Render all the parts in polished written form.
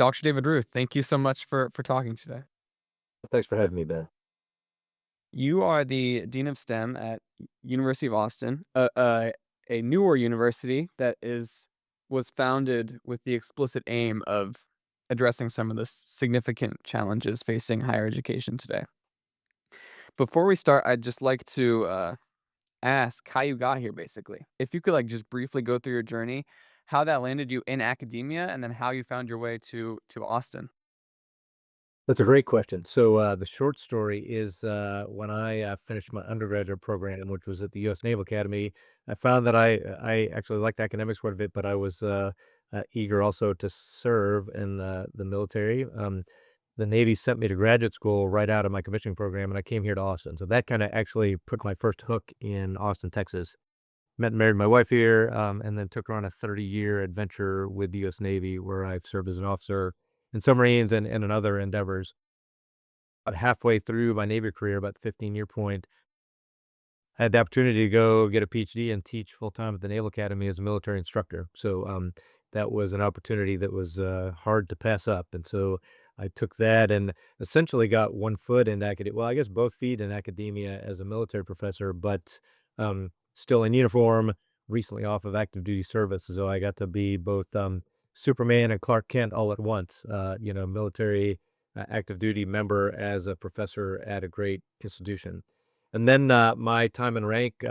Dr. David Ruth, thank you so much for talking today. Thanks for having me, Ben. You are the Dean of STEM at University of Austin, a newer university that was founded with the explicit aim of addressing some of the significant challenges facing higher education today. Before we start, I'd just like to ask how you got here, basically. If you could like just briefly go through your journey, how that landed you in academia, and then how you found your way to Austin. That's a great question. So the short story is when I finished my undergraduate program, which was at the U.S. Naval Academy, I found that I actually liked the academics part of it, but I was eager also to serve in the military. The Navy sent me to graduate school right out of my commissioning program, and I came here to Austin. So that kind of actually put my first hook in Austin, Texas. Met and married my wife here, and then took her on a 30-year adventure with the U.S. Navy, where I've served as an officer in submarines and in other endeavors. About halfway through my Navy career, about the 15-year point, I had the opportunity to go get a PhD and teach full-time at the Naval Academy as a military instructor. So that was an opportunity that was hard to pass up. And so I took that and essentially got one foot in academia. Well, I guess both feet in academia as a military professor, but still in uniform, recently off of active duty service. So I got to be both Superman and Clark Kent all at once, military active duty member as a professor at a great institution. And then my time in rank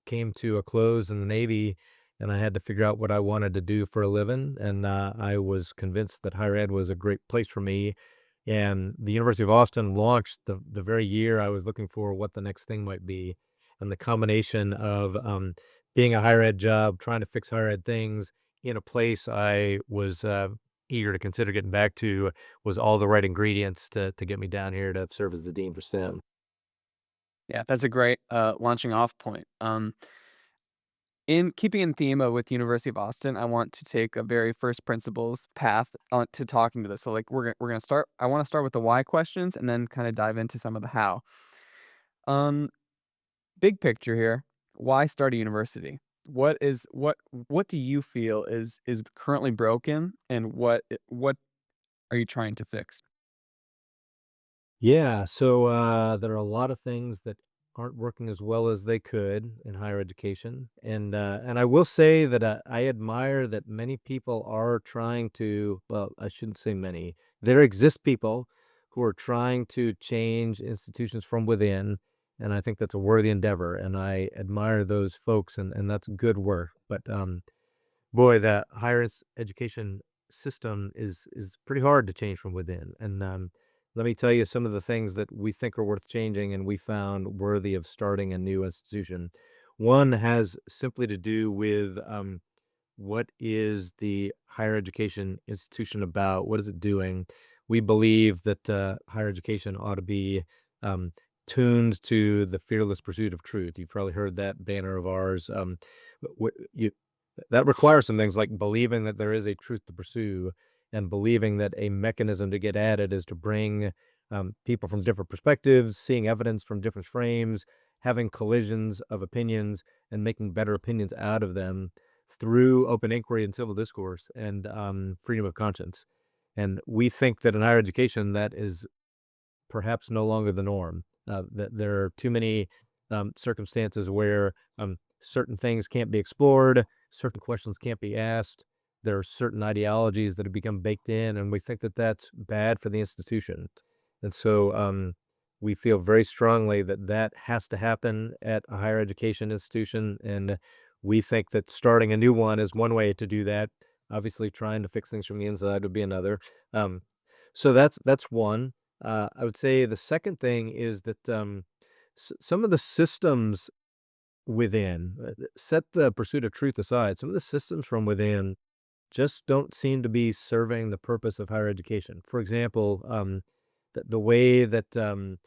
came to a close in the Navy, and I had to figure out what I wanted to do for a living. And I was convinced that higher ed was a great place for me. And the University of Austin launched the very year I was looking for what the next thing might be. And the combination of being a higher ed job, trying to fix higher ed things in a place I was eager to consider getting back to was all the right ingredients to get me down here to serve as the dean for STEM. Yeah, that's a great launching off point. In keeping in theme with University of Austin, I want to take a very first principles path to talking to this. So, like, we're gonna start. I want to start with the why questions, and then kind of dive into some of the how. Um, Big picture here. Why start a university? What do you feel is currently broken, and what are you trying to fix? Yeah, so there are a lot of things that aren't working as well as they could in higher education, and I will say that I admire that many people are trying to. Well, I shouldn't say many. There exist people who are trying to change institutions from within, and I think that's a worthy endeavor, and I admire those folks, and that's good work. But boy, the education system is pretty hard to change from within, and, let me tell you some of the things that we think are worth changing and we found worthy of starting a new institution. One has simply to do with, what is the higher education institution about? What is it doing? We believe that, higher education ought to be, um, tuned to the fearless pursuit of truth. You've probably heard that banner of ours, you that requires some things like believing that there is a truth to pursue and believing that a mechanism to get at it is to bring people from different perspectives, seeing evidence from different frames, having collisions of opinions, and making better opinions out of them through open inquiry and civil discourse and freedom of conscience. And we think that in higher education, that is perhaps no longer the norm. That there are too many circumstances where certain things can't be explored, certain questions can't be asked. There are certain ideologies that have become baked in, and we think that that's bad for the institution. And so we feel very strongly that that has to happen at a higher education institution. And we think that starting a new one is one way to do that. Obviously, trying to fix things from the inside would be another. Um, so that's one. I would say the second thing is that some of the systems within, set the pursuit of truth aside, some of the systems from within just don't seem to be serving the purpose of higher education. For example, the way that the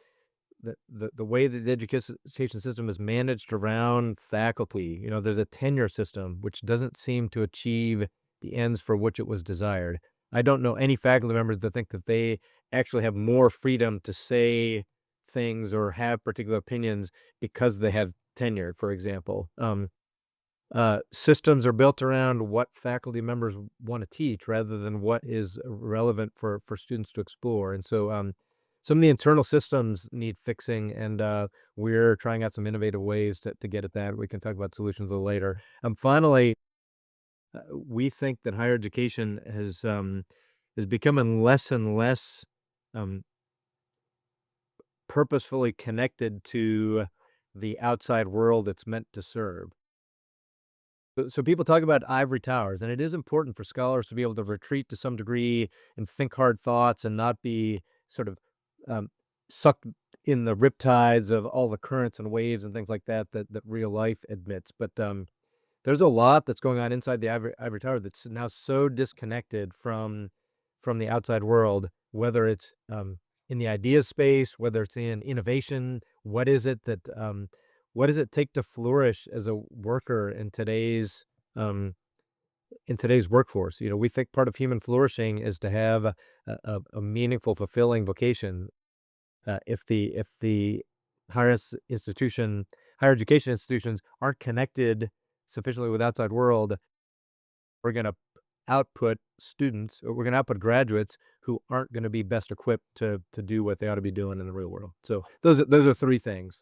way that the education system is managed around faculty, there's a tenure system which doesn't seem to achieve the ends for which it was desired. I don't know any faculty members that think that they actually have more freedom to say things or have particular opinions because they have tenure, for example. systems are built around what faculty members want to teach rather than what is relevant for students to explore. And so, some of the internal systems need fixing, and we're trying out some innovative ways to get at that. We can talk about solutions a little later. Finally, we think that higher education is becoming less and less um, purposefully connected to the outside world it's meant to serve. So people talk about ivory towers, and it is important for scholars to be able to retreat to some degree and think hard thoughts and not be sort of um, sucked in the riptides of all the currents and waves and things like that real life admits. But there's a lot that's going on inside the ivory tower that's now so disconnected from the outside world, whether it's in the idea space, whether it's in innovation. What does it take to flourish as a worker um, in today's workforce? You know, we think part of human flourishing is to have a meaningful, fulfilling vocation. If the higher s- institution, higher education institutions aren't connected sufficiently with outside world, we're going to output students, or we're going to output graduates who aren't going to be best equipped to do what they ought to be doing in the real world. So those are three things: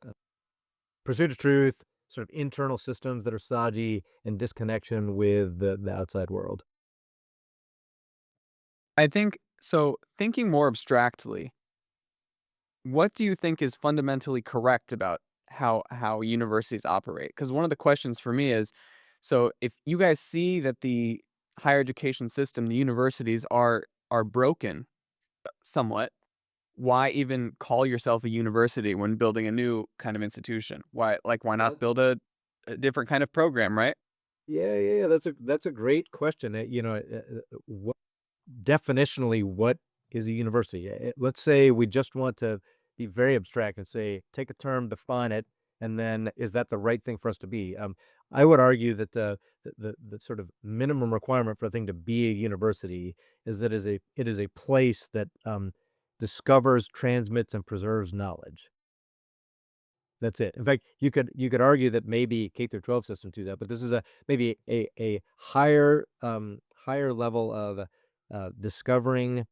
pursuit of truth, sort of internal systems that are stodgy, and disconnection with the outside world. I think so. Thinking more abstractly, what do you think is fundamentally correct about how universities operate? Because one of the questions for me is, so if you guys see that the higher education system, the universities are broken somewhat, why even call yourself a university when building a new kind of institution? Why not Well, build a different kind of program, right? yeah. That's a great question. What definitionally, what is a university? Let's say we just want to be very abstract and say, take a term, define it, and then is that the right thing for us to be? I would argue that the sort of minimum requirement for a thing to be a university is that it is a place that discovers, transmits, and preserves knowledge. That's it. In fact, you could argue that maybe K through 12 systems do that, but this is a maybe a higher level of discovering,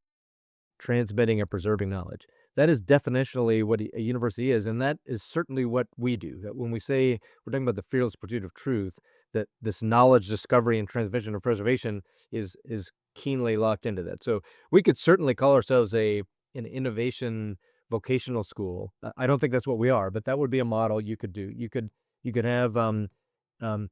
transmitting, and preserving knowledge. That is definitionally what a university is, and that is certainly what we do. That when we say we're talking about the fearless pursuit of truth, that this knowledge discovery and transmission and preservation is keenly locked into that. So we could certainly call ourselves a an innovation vocational school. I don't think that's what we are, but that would be a model you could do. You could have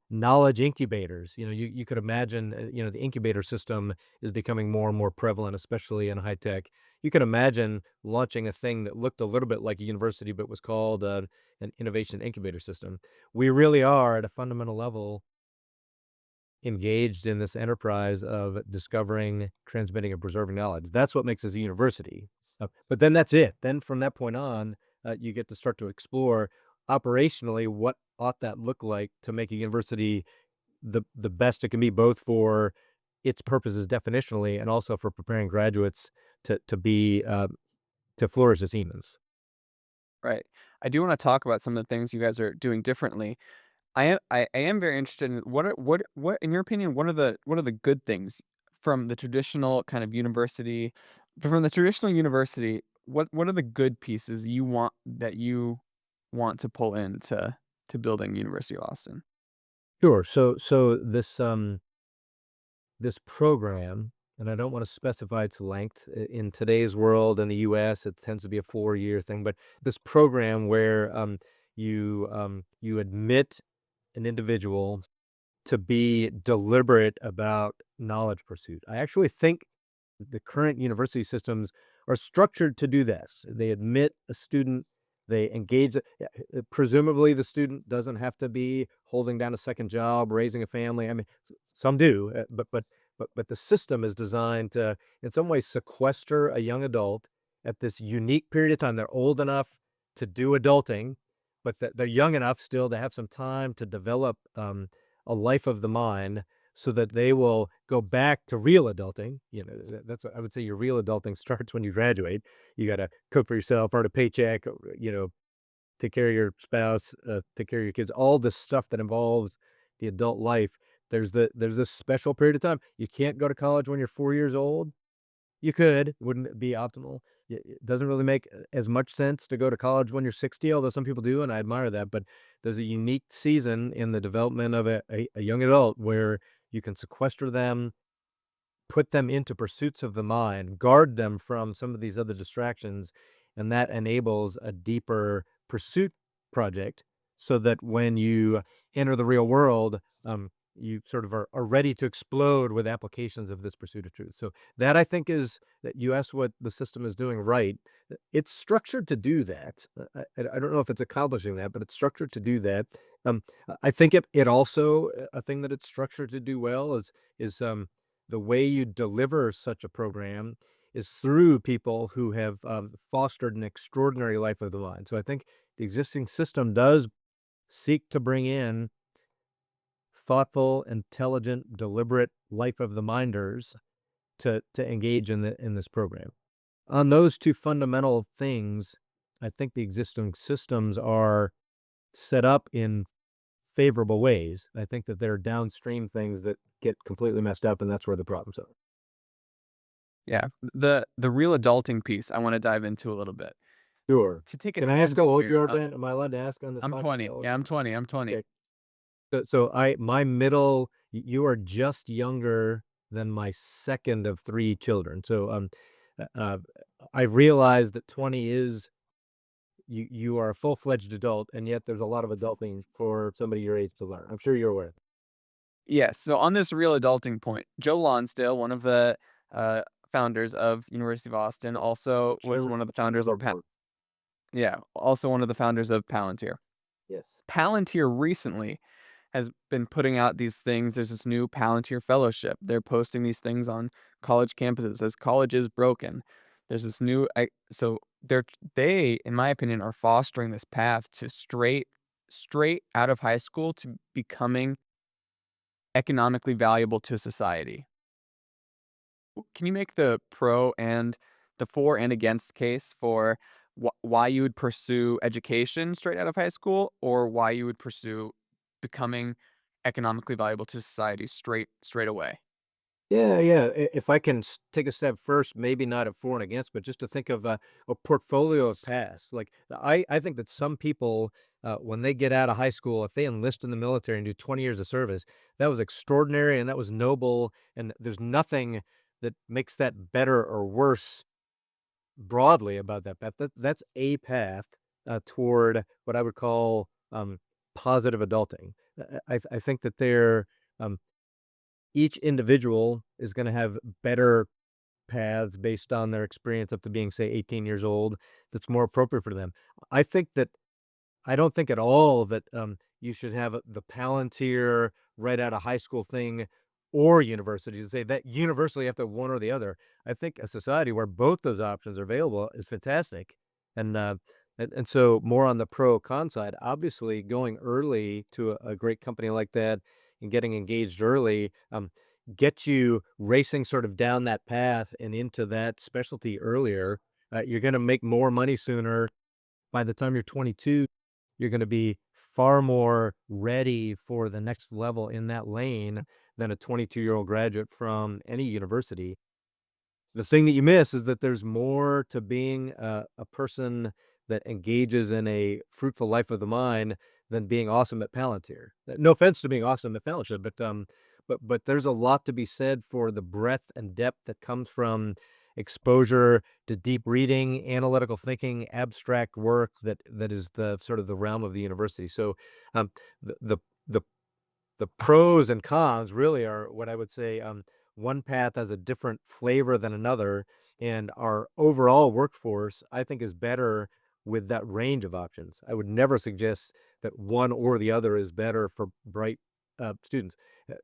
knowledge incubators. You could imagine, the incubator system is becoming more and more prevalent, especially in high tech. You could imagine launching a thing that looked a little bit like a university, but was called an innovation incubator system. We really are at a fundamental level engaged in this enterprise of discovering, transmitting, and preserving knowledge. That's what makes us a university. But then that's it. Then from that point on, you get to start to explore operationally what ought that look like to make a university the best it can be, both for its purposes definitionally and also for preparing graduates to flourish as humans. Right. I do want to talk about some of the things you guys are doing differently. I am very interested in what in your opinion, what are the good things from the traditional kind of university from the traditional university, what are the good pieces you want to pull into building University of Austin? Sure. So this program, and I don't want to specify its length. In today's world in the US, it tends to be a 4-year thing, but this program where you admit an individual to be deliberate about knowledge pursuit. I actually think the current university systems are structured to do this. They admit a student, they engage. Presumably, the student doesn't have to be holding down a second job, raising a family. I mean, some do, but the system is designed to, in some ways, sequester a young adult at this unique period of time. They're old enough to do adulting, but they're young enough still to have some time to develop a life of the mind so that they will go back to real adulting. That's I would say your real adulting starts when you graduate. You got to cook for yourself, earn a paycheck, take care of your spouse, take care of your kids, all this stuff that involves the adult life, there's this special period of time. You can't go to college when you're 4 years old. You could, wouldn't it be optimal? It doesn't really make as much sense to go to college when you're 60, although some people do, and I admire that, but there's a unique season in the development of a young adult where you can sequester them, put them into pursuits of the mind, guard them from some of these other distractions, and that enables a deeper pursuit project so that when you enter the real world, you sort of are ready to explode with applications of this pursuit of truth. So that I think is that you asked what the system is doing right. It's structured to do that. I don't know if it's accomplishing that, but it's structured to do that. I think it also a thing that it's structured to do well is the way you deliver such a program is through people who have fostered an extraordinary life of the mind. So I think the existing system does seek to bring in thoughtful, intelligent, deliberate life of the minders to engage in this program. On those two fundamental things, I think the existing systems are set up in favorable ways. I think that there are downstream things that get completely messed up, and that's where the problems are. Yeah. The real adulting piece I wanna dive into a little bit. Sure. To take a Can I ask how tangent old here, you are, Ben? Am I allowed to ask on this I'm podcast 20. how old Yeah, you I'm 20, I'm are? 20. Okay. So I my middle you are just younger than my second of 3 children. So, uh, uh, I realize that 20 is you are a full-fledged adult, and yet there's a lot of adulting for somebody your age to learn. I'm sure you're aware. Yes, so on this real adulting point, Joe Lonsdale, one of the, uh, founders of University of Austin, also was Chairman one of the chairman founders of our of board. yeah, also one of the founders of Palantir. Yes. Palantir recently has been putting out these things. There's this new Palantir Fellowship. They're posting these things on college campuses as college is broken. There's this new so they, in my opinion, are fostering this path to straight out of high school to becoming economically valuable to society. Can you make the pro and the for and against case for why you would pursue education straight out of high school or why you would pursue becoming economically valuable to society straight away? Yeah, yeah. If I can take a step first, maybe not a for and against, but just to think of a portfolio of paths. Like I think that some people, when they get out of high school, if they enlist in the military and do 20 years of service, that was extraordinary and that was noble. And there's nothing that makes that better or worse broadly about that path. That's a path toward what I would call positive adulting. I think that they're um, each individual is gonna have better paths based on their experience up to being, say, 18 years old that's more appropriate for them. I think that I don't think at all that, you should have the Palantir right out of high school thing or university to say that universally you have to have one or the other. I think a society where both those options are available is fantastic. And, and so more on the pro con side, obviously going early to a great company like that and getting engaged early, get you racing sort of down that path and into that specialty earlier. You're gonna make more money sooner by the time you're 22, you're gonna be far more ready for the next level in that lane than a 22-year-old graduate from any university. The thing that you miss is that there's more to being a person that engages in a fruitful life of the mind than being awesome at Palantir. No offense to being awesome at Palantir, but there's a lot to be said for the breadth and depth that comes from exposure to deep reading, analytical thinking, abstract work that is the sort of the realm of the university. So, um, the the the the pros and cons really are what I would say, one path has a different flavor than another, and our overall workforce, I think, is better with that range of options. I would never suggest that one or the other is better for bright, students.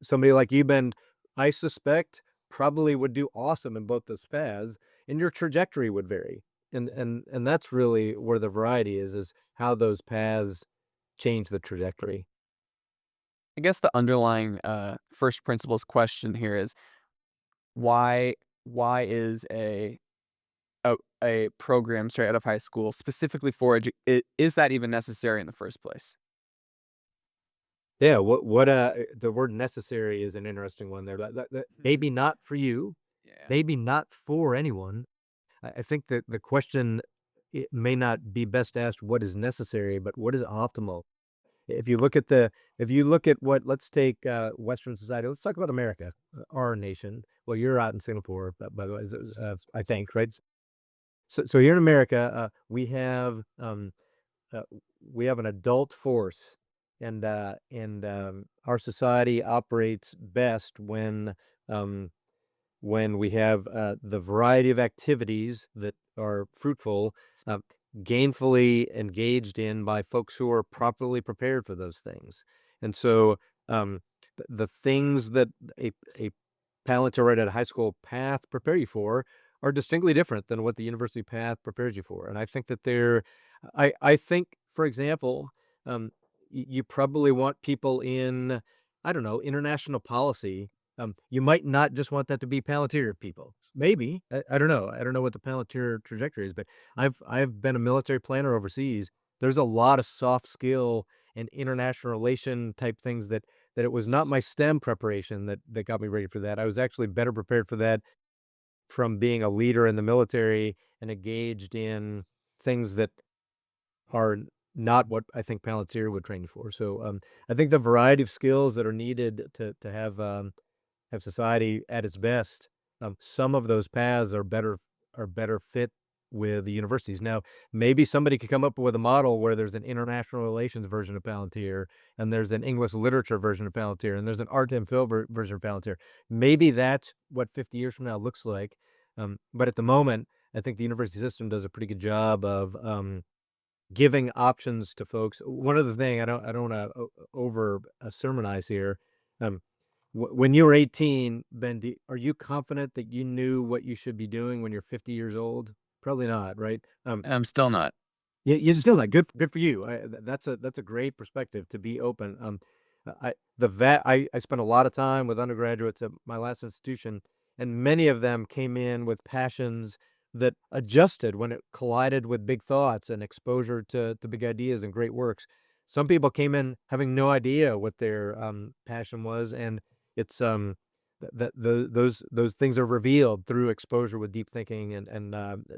Somebody like you, Ben, I suspect, probably would do awesome in both those paths, and your trajectory would vary. And that's really where the variety is how those paths change the trajectory. I guess the underlying first principles question here is why why is a program straight out of high school specifically for is that even necessary in the first place? Yeah, the word necessary is an interesting one there. That maybe not for you, Yeah. maybe not for anyone. I think that the question, it may not be best asked what is necessary, but what is optimal? If you look at the if you look at what let's take, Western society, let's talk about America, our nation. Well, you're out in Singapore, by the way, I think, right? So here in America, uh, we have an adult force, and our society operates best when we have the variety of activities that are fruitful, uh, gainfully engaged in by folks who are properly prepared for those things. And so the things that a Palantir at a high school path prepare you for are distinctly different than what the university path prepares you for. And I think that I think, for example, um, you probably want people in, I don't know, international policy. You might not just want that to be Palantir people. Maybe. I don't know. I don't know what the Palantir trajectory is, but I've been a military planner overseas. There's a lot of soft skill and international relation type things that it was not my STEM preparation that got me ready for that. I was actually better prepared for that from being a leader in the military and engaged in things that are not what I think Palantir would train you for. So I think the variety of skills that are needed to have society at its best, some of those paths are better fit with the universities. Now, maybe somebody could come up with a model where there's an international relations version of Palantir, and there's an English literature version of Palantir, and there's an art and film version of Palantir. Maybe that's what 50 years from now looks like. But at the moment, I think the university system does a pretty good job of giving options to folks. One other thing, I don't want to over sermonize here. Um, when you were 18, Ben, are you confident that you knew what you should be doing when you're 50 years old? Probably not, right? I'm still not. You still not good for you. That's a great perspective to be open. I spent a lot of time with undergraduates at my last institution, and many of them came in with passions that adjusted when it collided with big thoughts and exposure to big ideas and great works. Some people came in having no idea what their passion was, and it's those things are revealed through exposure with deep thinking and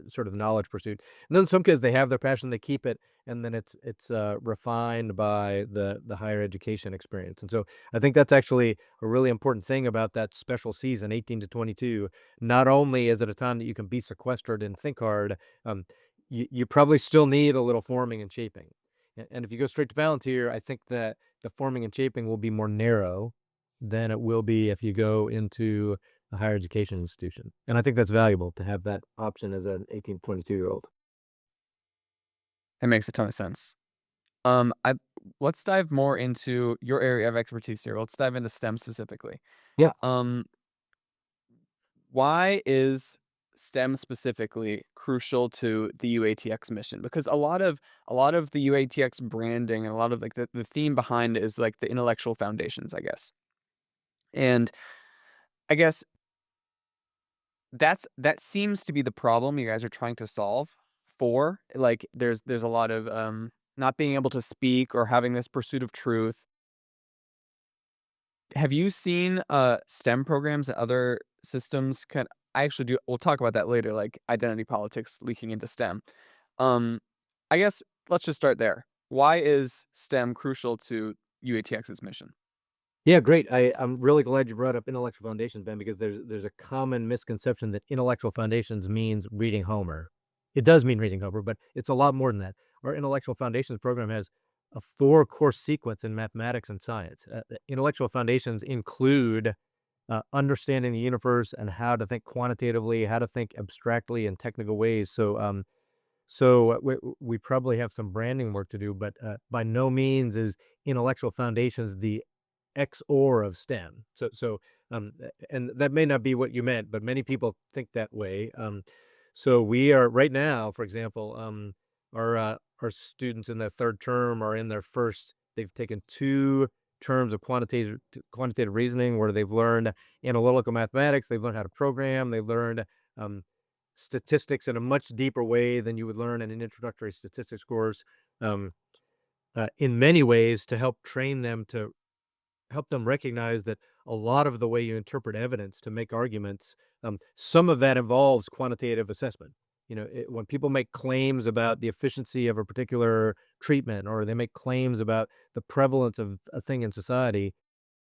sort of knowledge pursuit. And then some kids, they have their passion, they keep it, and then it's refined by the higher education experience. And so I think that's actually a really important thing about that special season, 18 to 22. Not only is it a time that you can be sequestered and think hard, um, you probably still need a little forming and shaping. And if you go straight to Palantir, I think that the forming and shaping will be more narrow than it will be if you go into a higher education institution. And I think that's valuable to have that option as an 18, 22-year-old. It makes a ton of sense. I Let's dive more into your area of expertise here. Let's dive into STEM specifically. Yeah. Um, why is STEM specifically crucial to the UATX mission? Because a lot of the UATX branding and a lot of like the theme behind it is like the intellectual foundations, I guess. And I guess that seems to be the problem you guys are trying to solve for. Like there's a lot of not being able to speak or having this pursuit of truth. Have you seen STEM programs and other systems I actually do we'll talk about that later, like identity politics leaking into STEM. Um I guess let's just start there. Why is STEM crucial to UATX's mission? Yeah, great. I'm really glad you brought up intellectual foundations, Ben, because there's a common misconception that intellectual foundations means reading Homer. It does mean reading Homer, but it's a lot more than that. Our intellectual foundations program has a four-course sequence in mathematics and science. The intellectual foundations include understanding the universe and how to think quantitatively, how to think abstractly in technical ways. So we probably have some branding work to do, but by no means is intellectual foundations the XOR of STEM. And that may not be what you meant, but many people think that way. So we are right now, for example, our students in their third term are in their first. They've taken 2 terms of quantitative reasoning where they've learned analytical mathematics. They've learned how to program. They've learned um, statistics in a much deeper way than you would learn in an introductory statistics course. Um, in many ways to help train them to help them recognize that a lot of the way you interpret evidence to make arguments, some of that involves quantitative assessment. When people make claims about the efficiency of a particular treatment, or they make claims about the prevalence of a thing in society,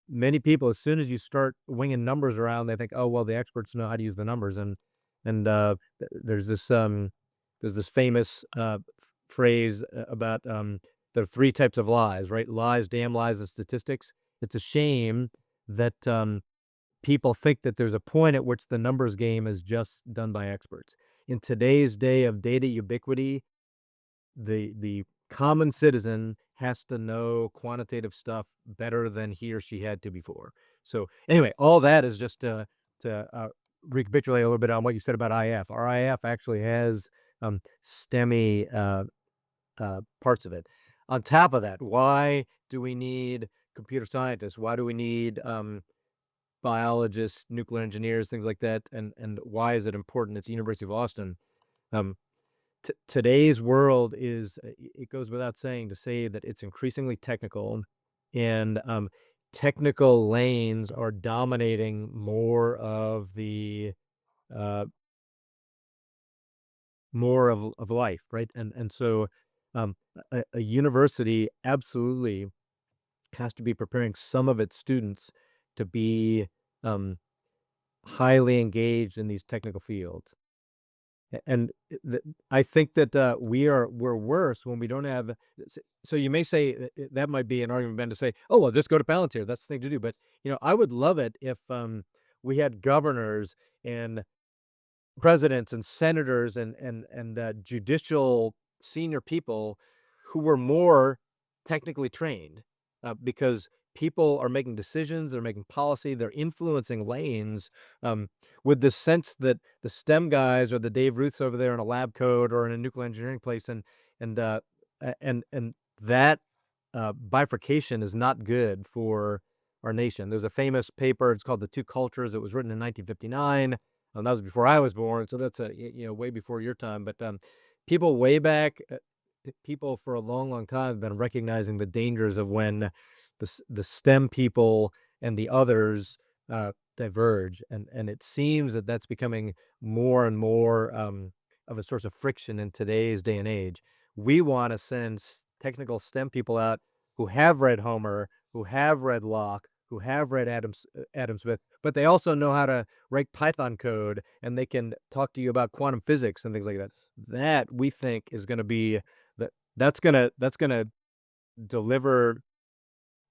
many people, as soon as you start winging numbers around, they think, "Oh, well, the experts know how to use the numbers," and there's this famous, phrase about, there are 3 types of lies, right? Lies, damn lies, and statistics. It's a shame that, people think that there's a point at which the numbers game is just done by experts. In today's day of data ubiquity, the common citizen has to know quantitative stuff better than he or she had to before. So anyway, all that is just to recapitulate a little bit on what you said about IF. Our IF actually has STEMmy parts of it. On top of that, why do we need computer scientists? Why do we need biologists, nuclear engineers, things like that? And why is it important at the University of Austin? Um, Today's world is, it goes without saying to say that it's increasingly technical, and technical lanes are dominating uh, more of life, right? And so a university absolutely has to be preparing some of its students to be um, highly engaged in these technical fields. And I think that we're worse when we don't have. So you may say that might be an argument, Ben, to say, "Oh well, just go to Palantir. That's the thing to do." But I would love it if we had governors and presidents and senators and judicial senior people who were more technically trained, because people are making decisions, they're making policy, they're influencing lanes, um, with the sense that the STEM guys or the Dave Ruths over there in a lab code or in a nuclear engineering place, and and that bifurcation is not good for our nation. There's a famous paper. It's called "The Two Cultures." It was written in 1959. That was before I was born, so that's way before your time. But people way back, people for a long, long time have been recognizing the dangers of when the STEM people and the others diverge, and it seems that that's becoming more and more of a source of friction in today's day and age. We want to send technical STEM people out who have read Homer, who have read Locke, who have read Adam Smith, but they also know how to write Python code, and they can talk to you about quantum physics and things like that. That we think is going to be that's gonna deliver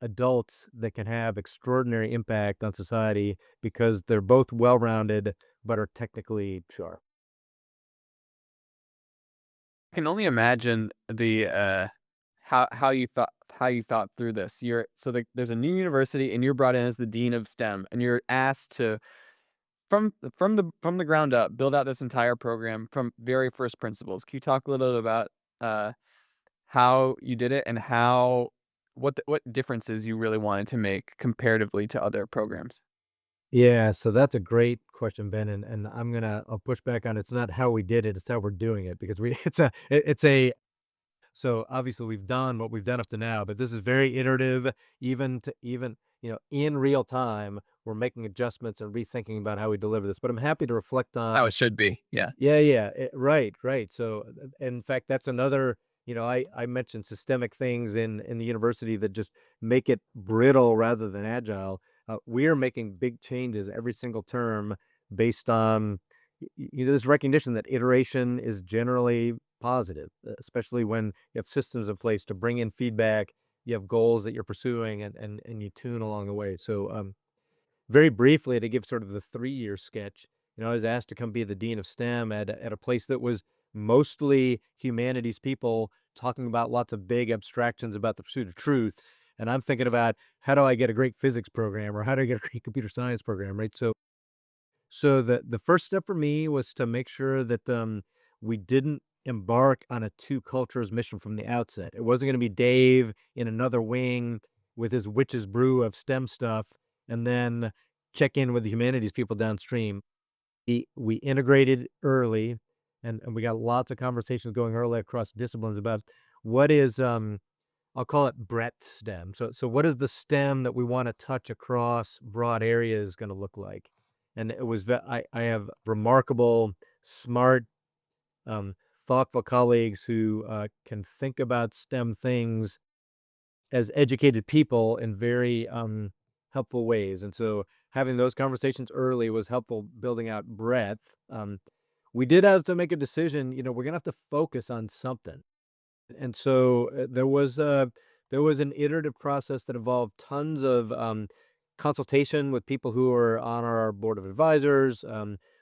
adults that can have extraordinary impact on society because they're both well-rounded but are technically sharp. I can only imagine the how you thought through this. There's a new university and you're brought in as the dean of STEM and you're asked to from the ground up build out this entire program from very first principles. Can you talk a little bit about uh how you did it and what differences you really wanted to make comparatively to other programs? Yeah, so that's a great question, Ben, and I'll push back on it's not how we did it, it's how we're doing it because we it's a so obviously we've done what we've done up to now, but this is very iterative, even in real time, we're making adjustments and rethinking about how we deliver this. But I'm happy to reflect on. How it should be. Yeah. Yeah, yeah, right, right. So, in fact, that's another. I mentioned systemic things in the university that just make it brittle rather than agile. We are making big changes every single term based on this recognition that iteration is generally positive, especially when you have systems in place to bring in feedback. You have goals that you're pursuing, and you tune along the way. So, very briefly, to give sort of the 3-year sketch, I was asked to come be the dean of STEM at a place that was mostly humanities people talking about lots of big abstractions about the pursuit of truth. And I'm thinking about how do I get a great physics program or how do I get a great computer science program, right? So the first step for me was to make sure that we didn't embark on a two cultures mission from the outset. It wasn't going to be Dave in another wing with his witch's brew of STEM stuff, and then check in with the humanities people downstream. We integrated early, and we got lots of conversations going early across disciplines about what is I'll call it breadth STEM. So what is the STEM that we wanna touch across broad areas gonna look like? And it was I have remarkable, smart, thoughtful colleagues who, can think about STEM things as educated people in very, helpful ways, and so having those conversations early was helpful building out breadth. We did have to make a decision, we're gonna have to focus on something. And so, there was an iterative process that involved tons of, consultation with people who are on our board of advisors,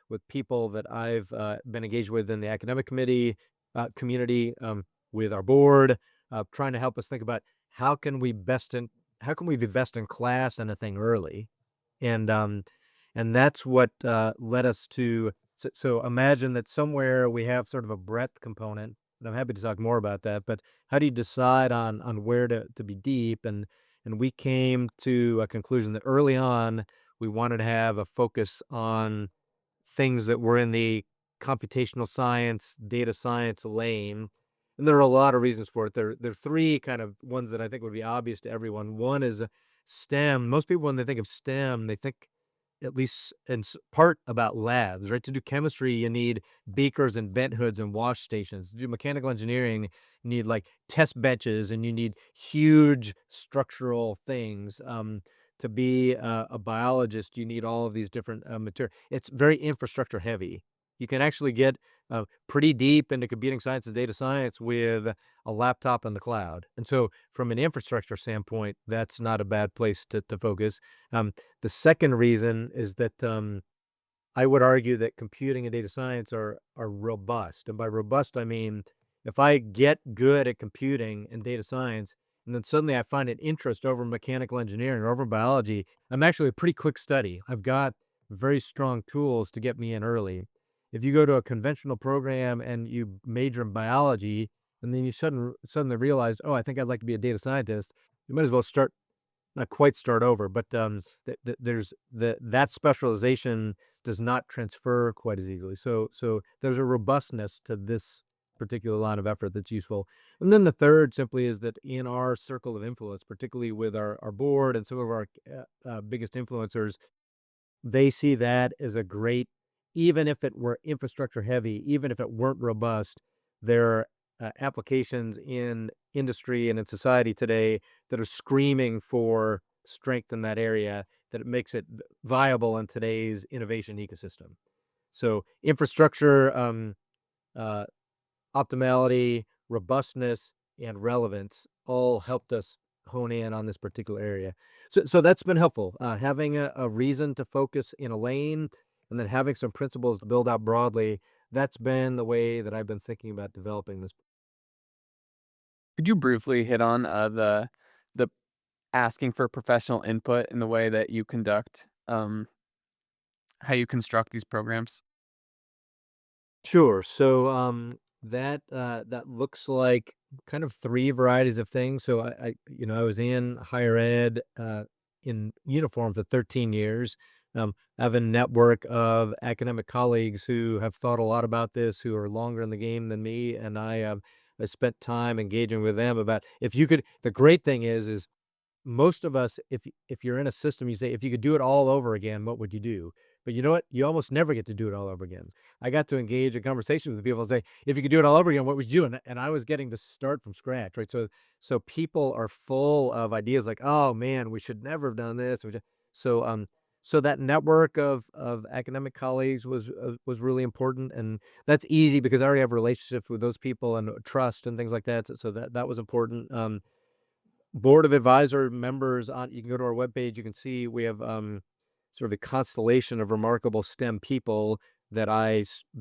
with people that I've, been engaged with in the academic community, with our board, trying to help us think about how can we best in how can we be best in class in a thing early? And, um, and that's what, led us to so imagine that somewhere we have sort of a breadth component, and I'm happy to talk more about that, but how do you decide on where to be deep? And we came to a conclusion that early on, we wanted to have a focus on things that were in the computational science, data science lane, and there are a lot of reasons for it. There are 3 kind of ones that I think would be obvious to everyone. One is, STEM. Most people, when they think of STEM, they think at least in part about labs, right? To do chemistry, you need beakers and bent hoods and wash stations. To do mechanical engineering, you need like test benches and you need huge structural things. To be a biologist, you need all of these different material. It's very infrastructure heavy. You can actually get pretty deep into computing science and data science with a laptop in the cloud. And so, from an infrastructure standpoint, that's not a bad place to focus. The second reason is that I would argue that computing and data science are robust, and by robust, I mean, if I get good at computing and data science, and then suddenly I find an interest over mechanical engineering or over biology, I'm actually a pretty quick study. I've got very strong tools to get me in early. If you go to a conventional program and you major in biology, and then you suddenly realize, "Oh, I think I'd like to be a data scientist," you might as well start not quite start over, but, there's that specialization does not transfer quite as easily. So there's a robustness to this particular line of effort that's useful. And then the third simply is that in our circle of influence, particularly with our board and some of our, biggest influencers, they see that as a great even if it were infrastructure heavy, even if it weren't robust, there are, applications in industry and in society today that are screaming for strength in that area, that it makes it viable in today's innovation ecosystem. So infrastructure, uh, optimality, robustness, and relevance all helped us hone in on this particular area. So that's been helpful. Having a reason to focus in a lane and then having some principles to build out broadly, that's been the way that I've been thinking about developing this. Could you briefly hit on the asking for professional input in the way that you conduct, how you construct these programs? Sure. So that looks like kind of 3 varieties of things. So I was in higher ed in uniform for 13 years. I have a network of academic colleagues who have thought a lot about this, who are longer in the game than me, and I spent time engaging with them about if you could. The great thing is most of us, if you're in a system, you say, "If you could do it all over again, what would you do?" But you know what? You almost never get to do it all over again. I got to engage in conversation with people and say, "If you could do it all over again, what would you do?" And I was getting to start from scratch, right? So people are full of ideas like, "Oh man, we should never have done this." So so that network of academic colleagues was really important, and that's easy because I already have relationships with those people and trust and things like that. So that was important. Board of advisor members on you can go to our webpage, you can see we have, sort of a constellation of remarkable STEM people that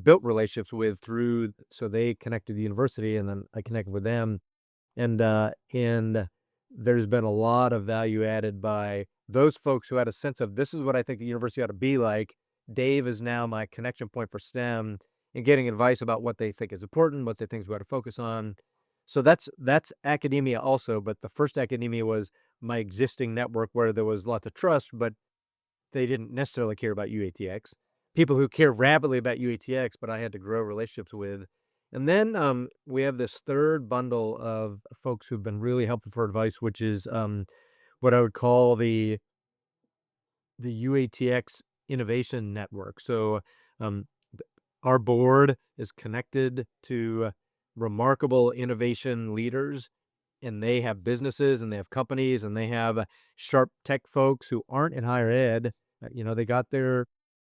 built relationships with through so they connected to the university, and then I connected with them. And there's been a lot of value added by those folks who had a sense of, "This is what I think the university ought to be like." Dave is now my connection point for STEM and getting advice about what they think is important, what they think we ought to focus on. So that's academia also, but the first academia was my existing network where there was lots of trust, but they didn't necessarily care about UATX. People who care rapidly about UATX, but I had to grow relationships with. And then we have this third bundle of folks who've been really helpful for advice, which is what I would call the UATX Innovation Network. So um, our board is connected to remarkable innovation leaders, and they have businesses and they have companies and they have sharp tech folks who aren't in higher ed. They got their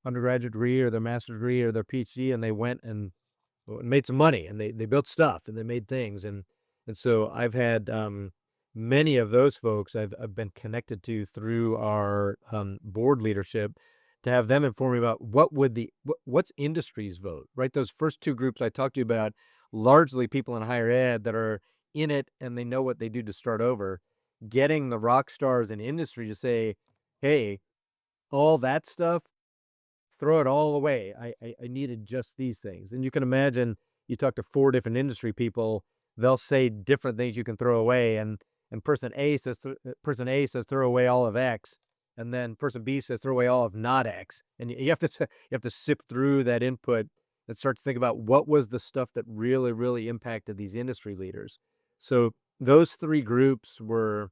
undergraduate degree or their master's degree or their PhD, and they went and made some money, and they built stuff and they made things. And so I've had many of those folks I've been connected to through our board leadership, to have them inform me about what's industry's vote, right? Those first two groups I talked to you about, largely people in higher ed that are in it and they know what they do to start over, getting the rock stars in industry to say, hey, all that stuff, throw it all away. I needed just these things. And you can imagine, you talk to 4 different industry people, they'll say different things you can throw away, and person A says throw away all of X, and then person B says throw away all of not X. And you have to you have to sift through that input and start to think about what was the stuff that really, really impacted these industry leaders. So those 3 groups were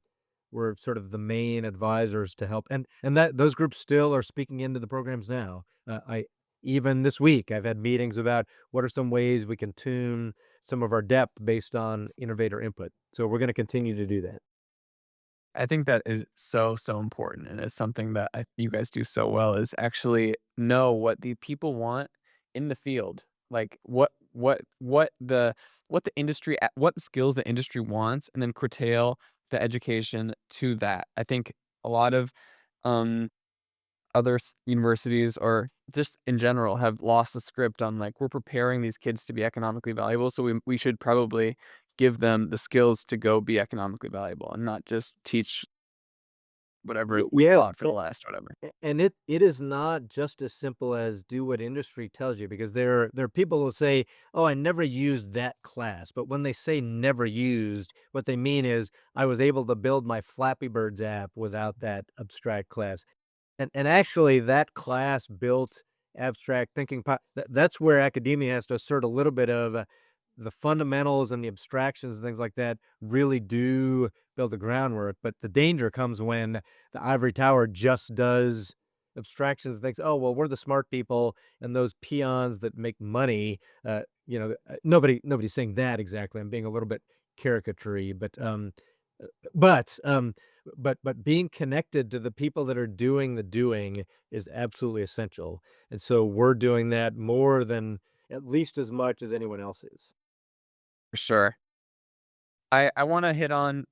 sort of the main advisors to help, and that those groups still are speaking into the programs now. I Even this week, I've had meetings about what are some ways we can tune some of our depth based on innovator input. So we're going to continue to do that. I think that is so, so important, and it's something that you guys do so well is actually know what the people want in the field. Like what the industry what skills the industry wants, and then curtail the education to that. I think a lot of um other universities, or just in general, have lost the script on, like, we're preparing these kids to be economically valuable, so we should probably give them the skills to go be economically valuable and not just teach whatever Y we yeah, taught for the last whatever. and it is not just as simple as do what industry tells you, because there are people who say, "Oh, I never used that class," but when they say "never used," what they mean is, "I was able to build my Flappy Birds app without that abstract class." And actually that class built abstract thinking that's where academia has to assert a little bit of, the fundamentals and the abstractions and things like that really do build the groundwork, but the danger comes when the ivory tower just does abstractions and thinks, "Oh, well, we're the smart people, and those peons that make money," nobody's saying that exactly. I'm being a little bit caricature uh, but, um but being connected to the people that are doing the doing is absolutely essential, and so we're doing that more than at least as much as anyone else is. For sure. I wanna hit on,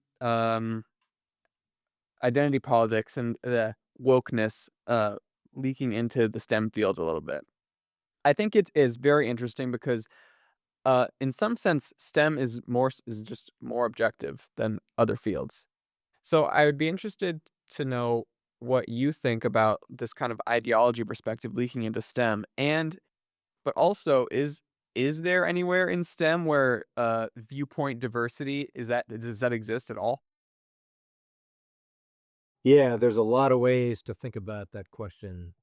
identity politics and the wokeness, leaking into the STEM field a little bit. I think it is very interesting because, in some sense, STEM is just more objective than other fields. So I would be interested to know what you think about this kind of ideology perspective leaking into STEM, and but also is there anywhere in STEM where viewpoint diversity does that exist at all? Yeah, there's a lot of ways to think about that question.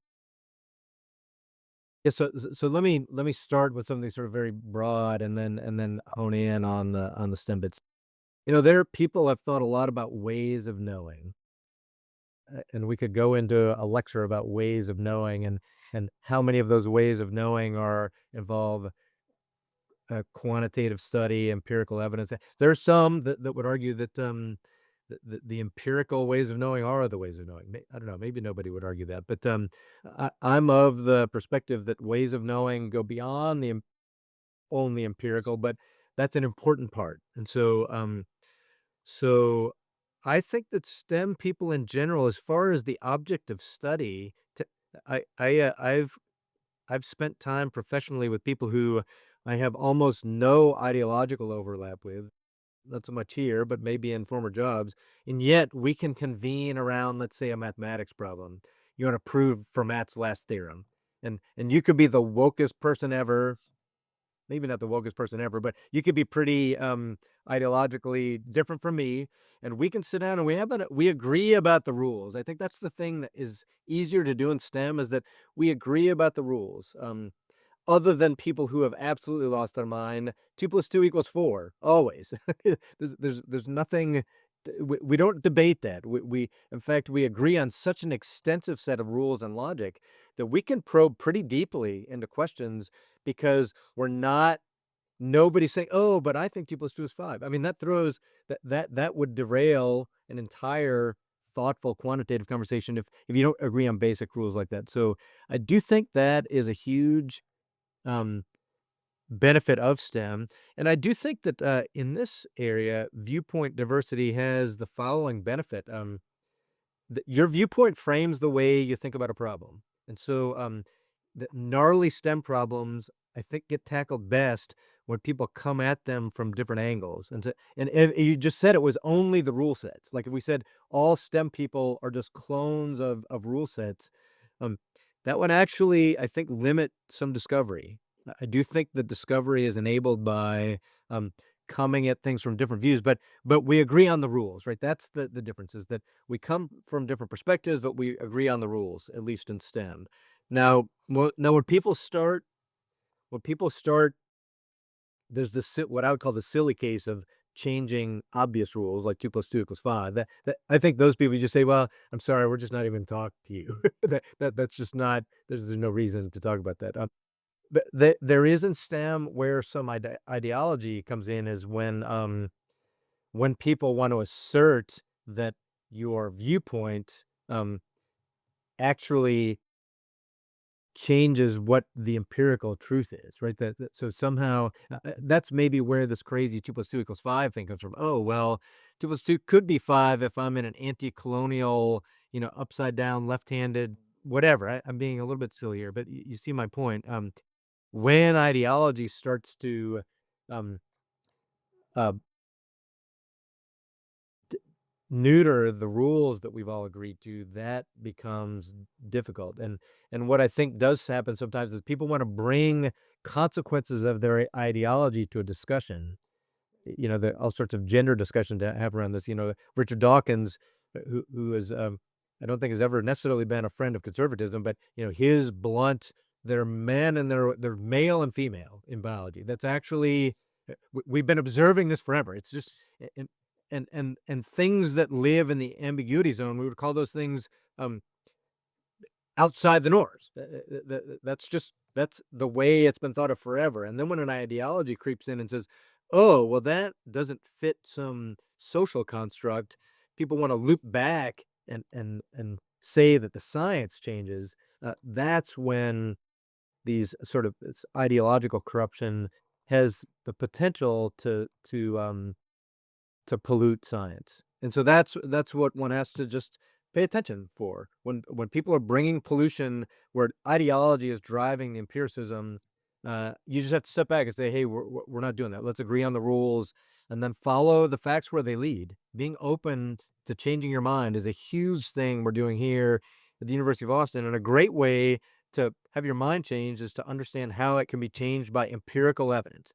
Yeah, so let me start with something sort of very broad, and then hone in on the STEM bits. There are people have thought a lot about ways of knowing, and we could go into a lecture about ways of knowing, and how many of those ways of knowing are involve quantitative study, empirical evidence. There are some that would argue that the empirical ways of knowing are the ways of knowing. I don't know. Maybe nobody would argue that, but I'm of the perspective that ways of knowing go beyond only empirical, but that's an important part. And so I think that STEM people in general, as far as the object of study, I've spent time professionally with people who I have almost no ideological overlap with, not so much here, but maybe in former jobs, and yet we can convene around, let's say, a mathematics problem. You want to prove Fermat's last theorem, and you could be the wokest person ever, maybe not the wokest person ever, but you could be pretty ideologically different from me, and we can sit down and we agree about the rules. I think that's the thing that is easier to do in STEM, is that we agree about the rules. other than people who have absolutely lost their mind, 2 plus 2 equals 4, always. There's nothing we don't debate that. We in fact, we agree on such an extensive set of rules and logic that we can probe pretty deeply into questions because we're not nobody's saying, "Oh, but I think 2 plus 2 is 5." I mean, that throws that would derail an entire thoughtful quantitative conversation if you don't agree on basic rules like that. So, I do think that is a huge, um, benefit of STEM, and I do think that, in this area, viewpoint diversity has the following benefit. Your viewpoint frames the way you think about a problem. And so, the gnarly STEM problems, I think, get tackled best when people come at them from different angles. And you just said it was only the rule sets. Like if we said all STEM people are just clones of rule sets, um, that would actually, I think, limit some discovery. I do think the discovery is enabled by um, coming at things from different views, but we agree on the rules, right? That's the difference is that we come from different perspectives, but we agree on the rules, at least in STEM. Now when people start, there's this what I would call the silly case of changing obvious rules, like 2 plus 2 equals 5. That I think those people just say, "Well, I'm sorry, we're just not even talk to you." That's just not. There's no reason to talk about that. But there is in STEM where some ideology comes in is when people want to assert that your viewpoint actually changes what the empirical truth is, right? So somehow that's maybe where this crazy 2 plus 2 equals 5 thing comes from. Oh, well, 2 plus 2 could be 5 if I'm in an anti-colonial, upside down, left-handed, whatever. I'm being a little bit silly here, but you see my point. When ideology starts to um, uh, neuter the rules that we've all agreed to, that becomes difficult. And what I think does happen sometimes is people want to bring consequences of their ideology to a discussion. The all sorts of gender discussion to have around this. Richard Dawkins, who is I don't think has ever necessarily been a friend of conservatism, but his blunt, they're men and they're male and female in biology. That's actually we've been observing this forever. It's just and things that live in the ambiguity zone, we would call those things um, outside the norms. That's the way it's been thought of forever. And then when an ideology creeps in and says, "Oh, well, that doesn't fit some social construct," people want to loop back and say that the science changes. That's when these sort of this ideological corruption has the potential to pollute science. And so that's what one has to just pay attention for. When people are bringing pollution where ideology is driving the empiricism, you just have to step back and say, "Hey, we're not doing that. Let's agree on the rules and then follow the facts where they lead." Being open to changing your mind is a huge thing we're doing here at the University of Austin, and a great way to have your mind changed is to understand how it can be changed by empirical evidence.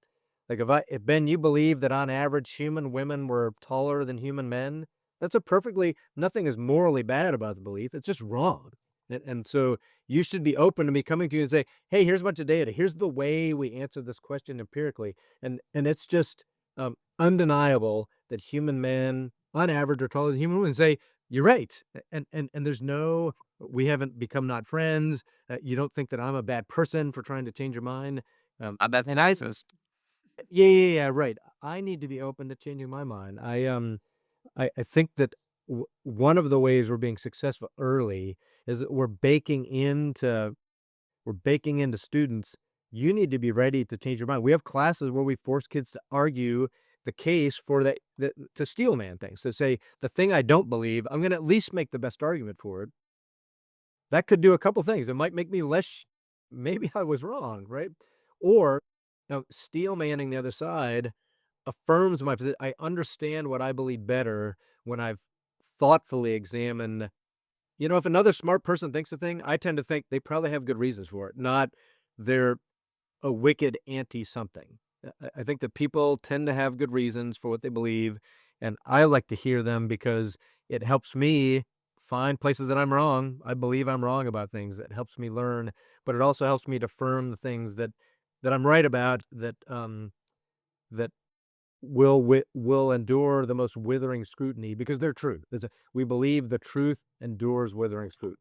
Like if Ben, you believe that on average human women were taller than human men, that's a perfectly nothing is morally bad about the belief. It's just wrong. And so you should be open to me coming to you and say, "Hey, here's a bunch of data. Here's the way we answer this question empirically." And it's just undeniable that human men on average are taller than human women. Say, "You're right." And there's no we haven't become not friends. You don't think that I'm a bad person for trying to change your mind. That's And I just yeah, right. I need to be open to changing my mind. I think that one of the ways we're being successful early is that we're baking into students. You need to be ready to change your mind. We have classes where we force kids to argue the case for the to steel man things. To say the thing I don't believe, I'm going to at least make the best argument for it. That could do a couple things. It might make me less maybe I was wrong, right? Or steel manning the other side affirms my position. I understand what I believe better when I've thoughtfully examined. If another smart person thinks a thing, I tend to think they probably have good reasons for it, not they're a wicked anti something. I think that people tend to have good reasons for what they believe, and I like to hear them because it helps me find places that I'm wrong. I believe I'm wrong about things. It helps me learn but it also helps me to affirm the things that I'm right about that will endure the most withering scrutiny because they're true. We believe the truth endures withering scrutiny.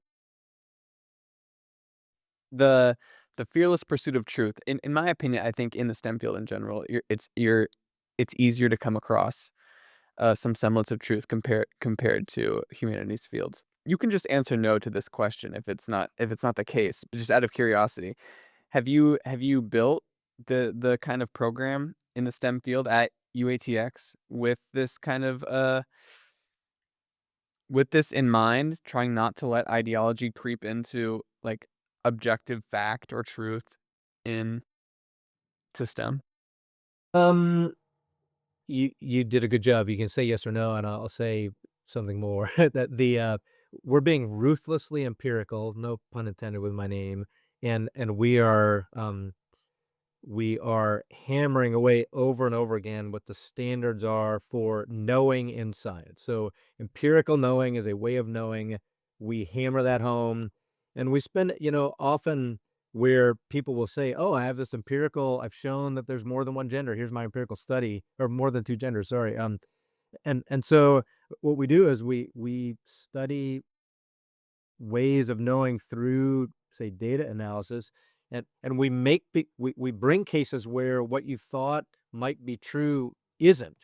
The the fearless pursuit of truth, in my opinion, I think in the STEM field in general, it's easier to come across some semblance of truth compared to humanities fields. You can just answer no to this question if it's not the case, just out of curiosity. Have you built the kind of program in the STEM field at UATX with this kind of with this in mind, trying not to let ideology creep into like objective fact or truth in to STEM? Um, you did a good job. You can say yes or no, and I'll say something more. That we're being ruthlessly empirical, no pun intended with my name, and we are hammering away over and over again what the standards are for knowing in science. So, empirical knowing is a way of knowing. We hammer that home, and we spend, often where people will say, "Oh, I have this empirical. I've shown that there's more than one gender. Here's my empirical study, or more than two genders." Sorry. And so what we do is we study ways of knowing through, say, data analysis, and we bring cases where what you thought might be true isn't,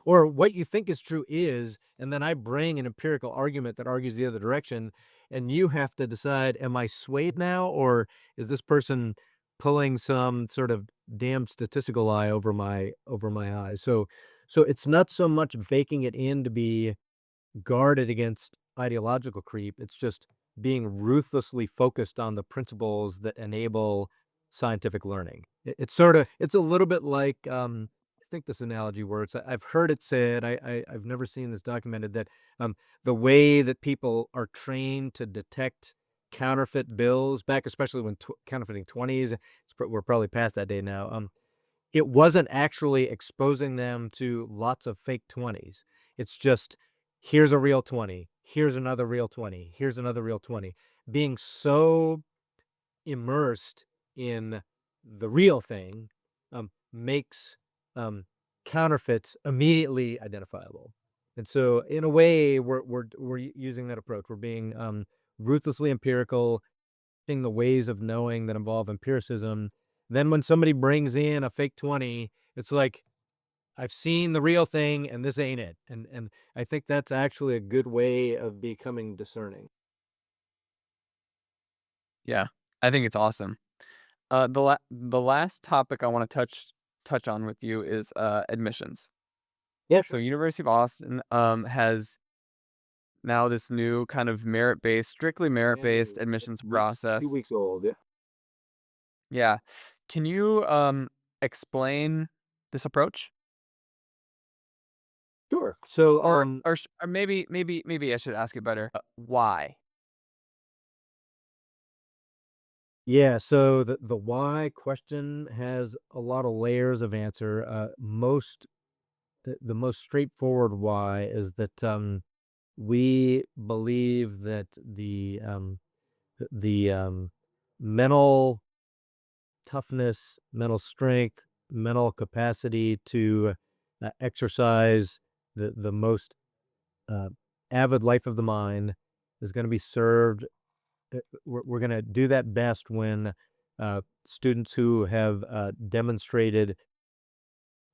or what you think is true is, and then I bring an empirical argument that argues the other direction, and you have to decide, am I swayed now, or is this person pulling some sort of damn statistical lie over my eyes? So it's not so much baking it in to be guarded against ideological creep. It's just being ruthlessly focused on the principles that enable scientific learning. It's a little bit like, I think this analogy works. I've heard it said, I've never seen this documented, that the way that people are trained to detect counterfeit bills back, especially when counterfeiting 20s, we're probably past that day now. It wasn't actually exposing them to lots of fake 20s. It's just, here's a real 20, here's another real 20, here's another real 20. Being so immersed in the real thing makes counterfeits immediately identifiable. And so, in a way, we're using that approach. We're being ruthlessly empirical, in the ways of knowing that involve empiricism. Then when somebody brings in a fake 20, it's like, I've seen the real thing and this ain't it. And I think that's actually a good way of becoming discerning. Yeah, I think it's awesome. The last topic I wanna touch on with you is, admissions. Yeah, So sure. University of Austin, has now this new kind of merit-based strictly Brand merit-based new, admissions two process. weeks old. Yeah. Yeah. Can you, explain this approach? Sure. So, Or maybe I should ask it better, why? yeah, so the why question has a lot of layers of answer. The most straightforward why is that we believe that the mental toughness, mental strength, mental capacity to exercise the most uh, avid life of the mind is going to be served. We're going to do that best when students who have demonstrated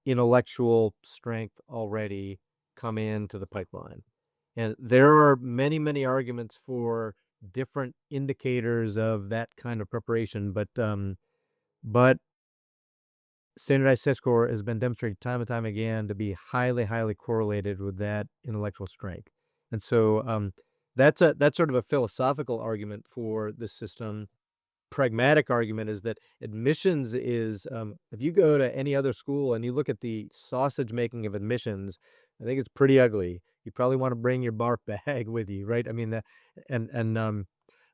intellectual strength already come into the pipeline. And there are many, many arguments for different indicators of that kind of preparation, but standardized test score has been demonstrated time and time again to be highly, highly correlated with that intellectual strength. And so that's sort of a philosophical argument for this system. Pragmatic argument is that admissions is, if you go to any other school and you look at the sausage making of admissions, I think it's pretty ugly. You probably want to bring your barf bag with you, right? I mean, and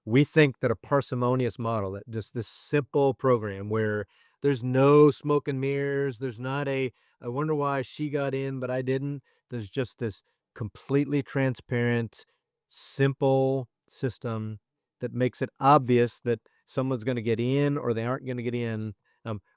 we think that a parsimonious model, that just this simple program where there's no smoke and mirrors, there's not I wonder why she got in, but I didn't. There's just this completely transparent, simple system that makes it obvious that someone's going to get in or they aren't going to get in.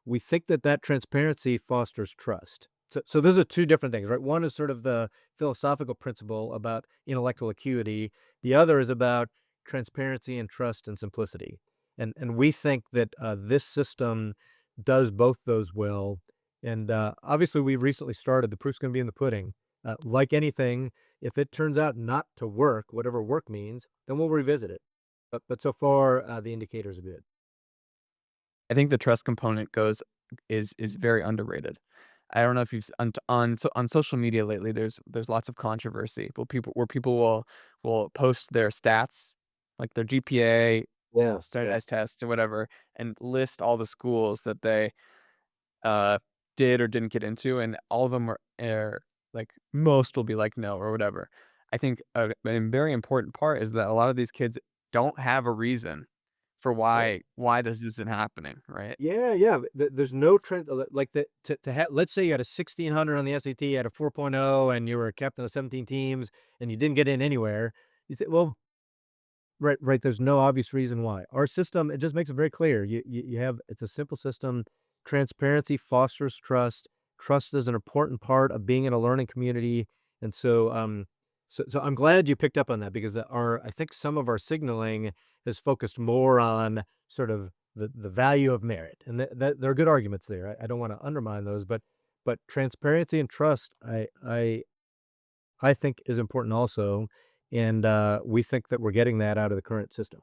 We think that that transparency fosters trust. So those are two different things, right? One is sort of the philosophical principle about intellectual acuity. The other is about transparency and trust and simplicity. And we think that this system does both those well. And obviously, we've recently started. The proof's going to be in the pudding. Like anything, if it turns out not to work, whatever work means, then we'll revisit it. But so far, the indicators are good. I think the trust component is very underrated. I don't know if you've on social media lately. There's lots of controversy, but people will post their stats, like their GPA, Yeah, yeah. standardized tests, or whatever, and list all the schools that they uh did or didn't get into, and all of them are like most will be like no or whatever. I think a very important part is that a lot of these kids don't have a reason for Right. why this isn't happening, right? Yeah, yeah. There's no trend like that to have. Let's say you had a 1600 on the SAT, had a 4.0, and you were a captain of 17 teams, and you didn't get in anywhere. You say, well, right, right. There's no obvious reason why. Our system, it just makes it very clear. You have it's a simple system. Transparency fosters trust. Trust is an important part of being in a learning community. And so I'm glad you picked up on that because our I think some of our signaling is focused more on sort of the value of merit. And that there are good arguments there. I don't want to undermine those, but transparency and trust, I think is important also. And we think that we're getting that out of the current system.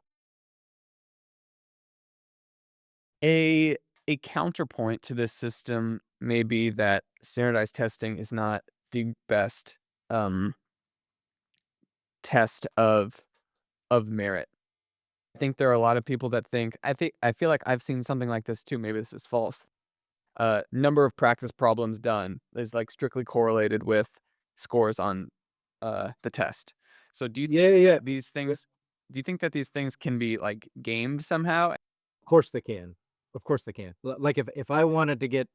A a counterpoint to this system may be that standardized testing is not the best um test of merit. I think there are a lot of people that I feel like I've seen something like this too. Maybe this is false. Number of practice problems done is like strictly correlated with scores on the test. So Yeah, yeah. Yeah. do you think that these things can be like gamed somehow? Of course they can. Of course they can. Like if I wanted to get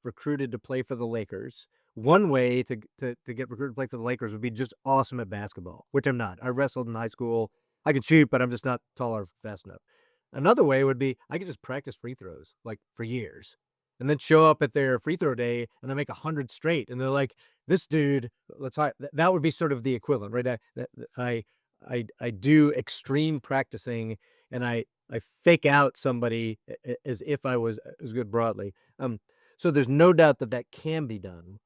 recruited to play for the Lakers, one way to get recruited to play for the Lakers would be just awesome at basketball, which I'm not. I wrestled in high school. I could shoot, but I'm just not tall or fast enough. Another way would be I could just practice free throws like for years, and then show up at their free throw day and I make 100 straight, and they're like, "This dude, let's hire." That would be sort of the equivalent, right? I do extreme practicing, and I fake out somebody as if I was as good broadly. So there's no doubt that that can be done.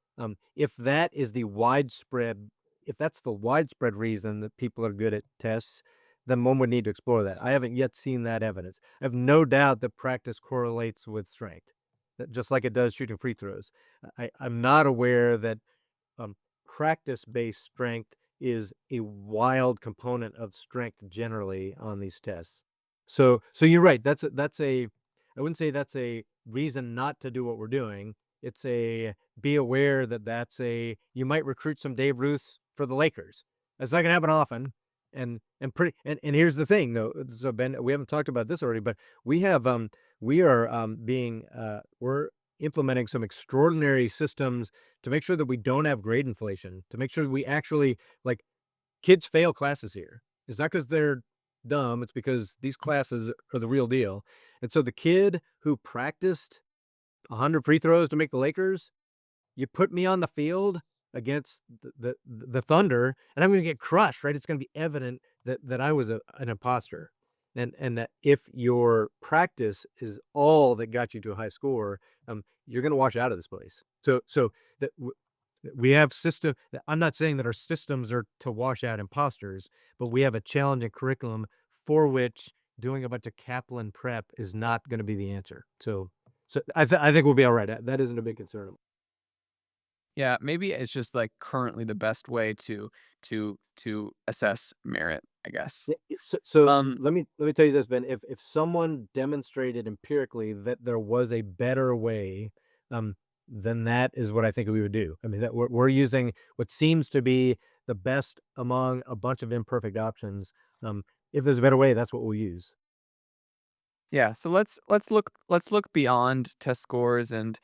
If that is the widespread, if that's the widespread reason that people are good at tests, then one would need to explore that. I haven't yet seen that evidence. I have no doubt that practice correlates with strength, just like it does shooting free throws. I'm not aware that um, practice-based strength is a wild component of strength generally on these tests. So you're right. That's a I wouldn't say that's a reason not to do what we're doing. It's a be aware that that's a you might recruit some Dave Ruths for the Lakers. That's not gonna happen often. And here's the thing though. So Ben, we haven't talked about this already, but we are being we're implementing some extraordinary systems to make sure that we don't have grade inflation, to make sure that we actually like kids fail classes here. It's not because they're dumb, it's because these classes are the real deal. And so the kid who practiced 100 free throws to make the Lakers, you put me on the field against the Thunder, and I'm gonna get crushed, right? It's gonna be evident that I was an imposter. And that if your practice is all that got you to a high score, you're gonna wash out of this place. So that we have system I'm not saying that our systems are to wash out imposters, but we have a challenging curriculum for which doing a bunch of Kaplan prep is not gonna be the answer. So I think we'll be alright. That isn't a big concern. Yeah, maybe it's just like currently the best way to assess merit, I guess. Yeah, so Um, let me tell you this, Ben. If someone demonstrated empirically that there was a better way, um, then that is what I think we would do. I mean, that we're using what seems to be the best among a bunch of imperfect options. If there's a better way, that's what we'll use. yeah, so let's look beyond test scores and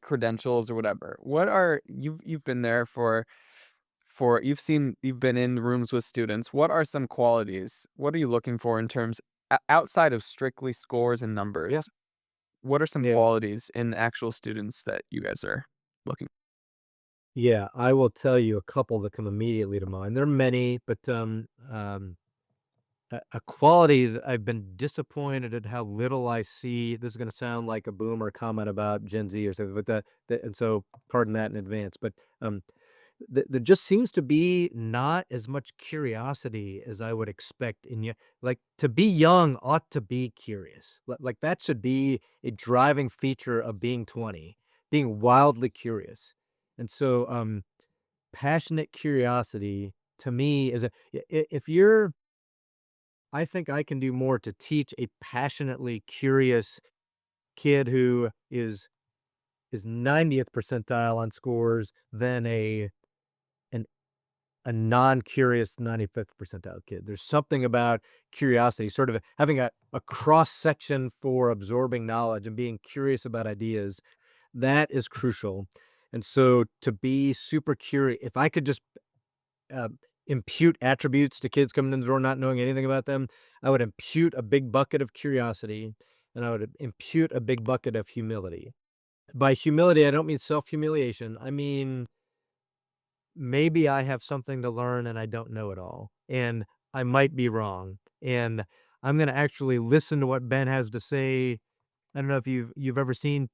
credentials or whatever. What are you've been there you've been in rooms with students. What are some qualities? What are you looking for in terms outside of strictly scores and Yeah. numbers, what are some Yeah. qualities in actual students that you guys are looking? Yeah, I will tell you a couple that come immediately to mind. There are many, but, a quality that I've been disappointed at how little I see. This is gonna sound like a boomer comment about Gen Z or something, but and so pardon that in advance, but, there just seems to be not as much curiosity as I would expect in you. Like, to be young ought to be curious. Like, that should be a driving feature of being 20, being wildly curious. And so, passionate curiosity to me is if you're I think I can do more to teach a passionately curious kid who is 90th percentile on scores than an a non-curious 95th percentile kid. There's something about curiosity, sort of having a cross section for absorbing knowledge and being curious about ideas. That is crucial. And so to be super curious, if I could just uh, impute attributes to kids coming in the door not knowing anything about them, I would impute a big bucket of curiosity and I would impute a big bucket of humility. By humility, I don't mean self humiliation. I mean, maybe I have something to learn and I don't know it all. And I might be wrong. And I'm going to actually listen to what Ben has to say. I don't know if you've ever seen,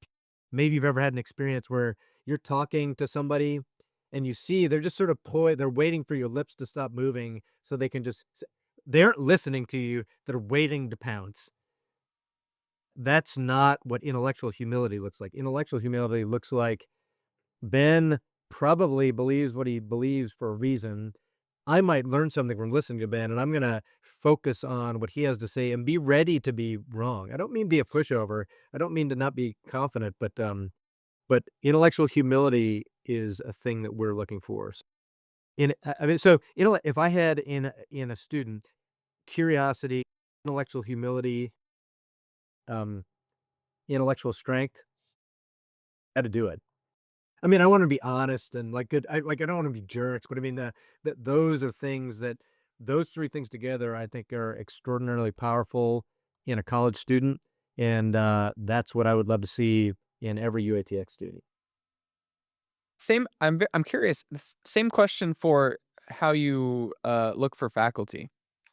maybe you've ever had an experience where you're talking to somebody and you see they're just sort of they're waiting for your lips to stop moving so they can they aren't listening to you, they're waiting to pounce. That's not what intellectual humility looks like. Intellectual humility looks like Ben probably believes what he believes for a reason. I might learn something from listening to Ben, and I'm gonna focus on what he has to say and be ready to be wrong. I don't mean be a pushover. I don't mean to not be confident, but intellectual humility is a thing that we're looking for. I mean, so if I had in a student curiosity, intellectual humility, um, intellectual strength, how to do it. I mean, I wanna be honest and, like, good I don't wanna be jerks, but I mean, that those are things that those 3 things together, I think, are extraordinarily powerful in a college student, and, that's what I would love to see in every UATX student. Same. I'm curious. Same question for how you look for faculty.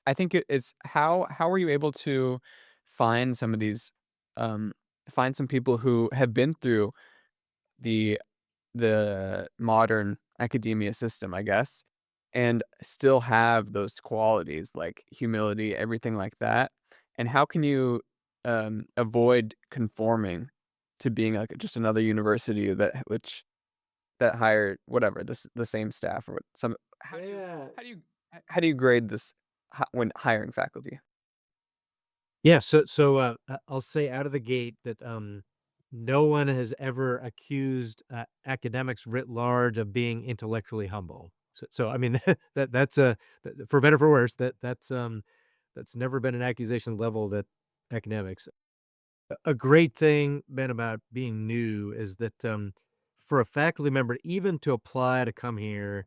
I think it's how are you able to find some of these um, find some people who have been through the modern academia system, I guess, and still have those qualities like humility, everything like that. And how can you avoid conforming to being like just another university that hired whatever, the same staff or some Yeah. how do you how do you grade this when hiring faculty? Yeah, I'll say out of the gate that, no one has ever accused, academics writ large of being intellectually humble. I mean, that's a for better or for worse, that's never been an accusation leveled at academics. A great thing, Ben, about being new is that, for a faculty member, even to apply to come here,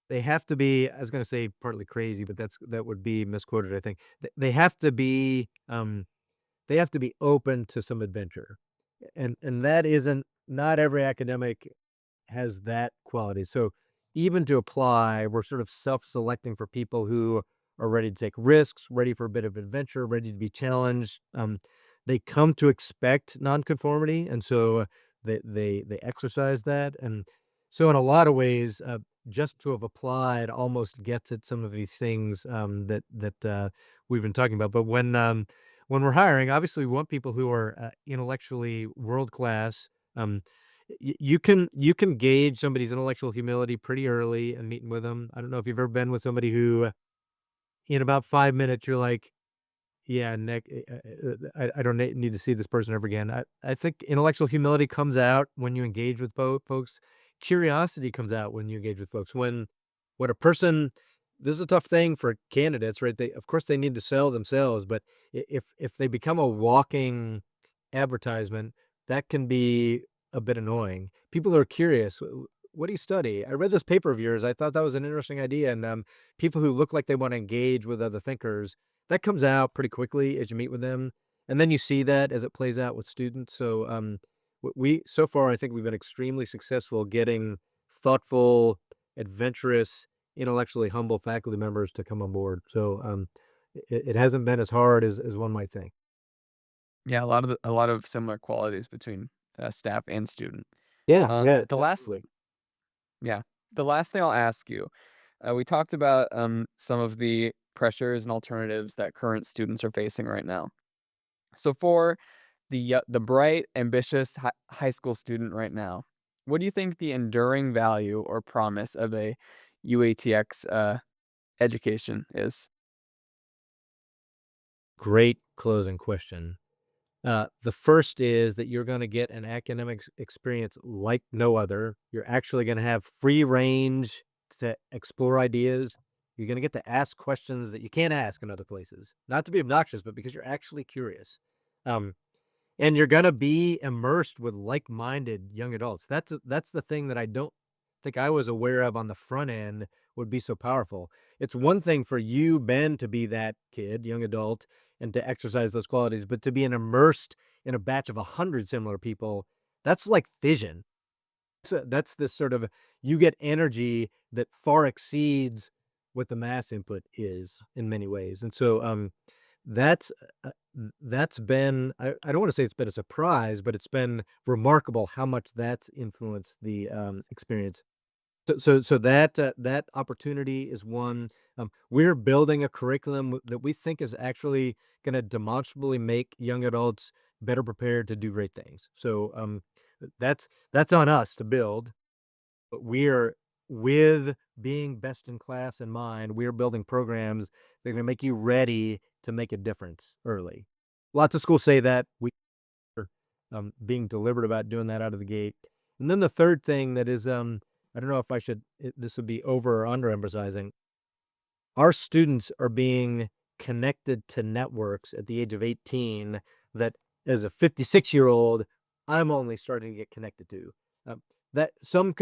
they have to be, I was gonna say partly crazy, but that would be misquoted, I think. They have to be, they have to be open to some adventure, and that isn't not every academic has that quality. So even to apply, we're sort of self-selecting for people who are ready to take risks, ready for a bit of adventure, ready to be challenged. They come to expect nonconformity, and so they exercise that. And so in a lot of ways, just to have applied almost gets at some of these things that we've been talking about. But when we're hiring, obviously we want people who are intellectually world class. You can gauge somebody's intellectual humility pretty early in meeting with them. I don't know if you've ever been with somebody who, in about 5 minutes, you're like, "Yeah, Nick, I don't need to see this person ever again." I think intellectual humility comes out when you engage with folks. Curiosity comes out when you engage with folks. When a person this is a tough thing for candidates, right? They of course, they need to sell themselves, but if they become a walking advertisement, that can be a bit annoying. People are curious. what do you study? I read this paper of yours. I thought that was an interesting idea." And people who look like they want to engage with other thinkers, that comes out pretty quickly as you meet with them, and then you see that as it plays out with students. So we so far, I think we've been extremely successful getting thoughtful, adventurous, intellectually humble faculty members to come on board. So it hasn't been as hard as one might think. Yeah, a lot of similar qualities between, staff and student. Yeah, yeah, The last absolutely. Yeah. The last thing I'll ask you, we talked about, some of the pressures and alternatives that current students are facing right now. So for the bright, ambitious high school student right now, what do you think the enduring value or promise of a UATX, education is? Great closing question. The first is that you're gonna get an academic experience like no other. You're actually gonna have free range to explore ideas. You're gonna get to ask questions that you can't ask in other places. Not to be obnoxious, but because you're actually curious. Um, and you're gonna be immersed with like-minded young adults. That's the thing that I don't think I was aware of on the front end would be so powerful. It's one thing for you, Ben, to be that kid, young adult, and to exercise those qualities, but to be immersed in a batch of 100 similar people, that's like fission. So that's this sort of you get energy that far exceeds what the mass input is in many ways. And so that's that's been I don't want to say it's been a surprise, but it's been remarkable how much that's influenced the experience. So that that opportunity is one. We're building a curriculum that we think is actually going to demonstrably make young adults better prepared to do great things. So that's on us to build. But we're with being best in class in mind. We're building programs that are going to make you ready to make a difference early. Lots of schools say that are, being deliberate about doing that out of the gate. And then the third thing that is, I don't know if I should, this would be over or underemphasizing. Our students are being connected to networks at the age of 18 that, as a 56-year-old, I'm only starting to get connected to. Um, that some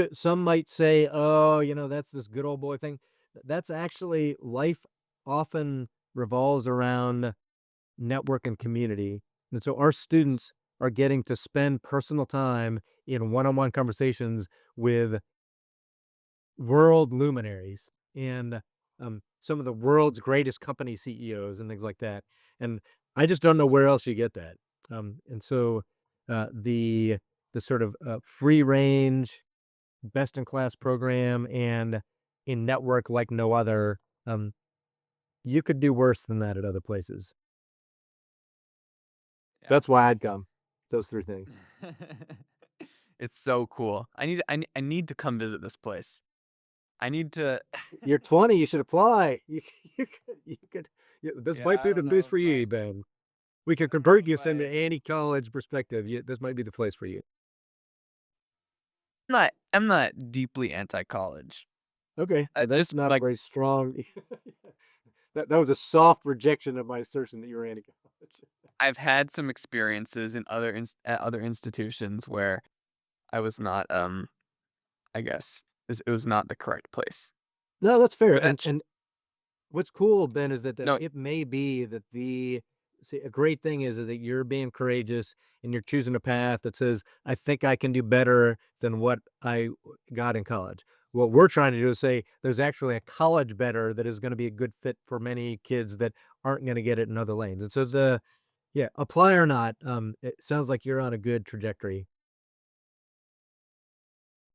might say, oh, that's this good old boy thing. That's actually life often revolves around network and community. And so our students are getting to spend personal time in one-on-one conversations with world luminaries and some of the world's greatest company CEOs and things like that. And I just don't know where else you get that. And so the sort of free range, best in class program and a network like no other. You could do worse than that at other places. That's why I'd come. Those 3 things. Yeah. It's so cool. I need to come visit this place. I need to You're 20, you should apply. You could this Yeah, might I be the don't know place if for you, Ben. We could convert you some any college perspective. This might be the place for you. I'm not deeply anti-college. Okay, well, that's Just, not a like, very strong that was a soft rejection of my assertion that you were anti-college. I've had some experiences in at other institutions where I was not, I guess, it was not the correct place. No, that's fair, But and what's cool, Ben, is that no, it may be that a great thing is that you're being courageous and you're choosing a path that says, "I think I can do better than what I got in college." What we're trying to do is say, there's actually a college better that is gonna be a good fit for many kids that aren't gonna get it in other lanes, and so yeah, apply or not, it sounds like you're on a good trajectory.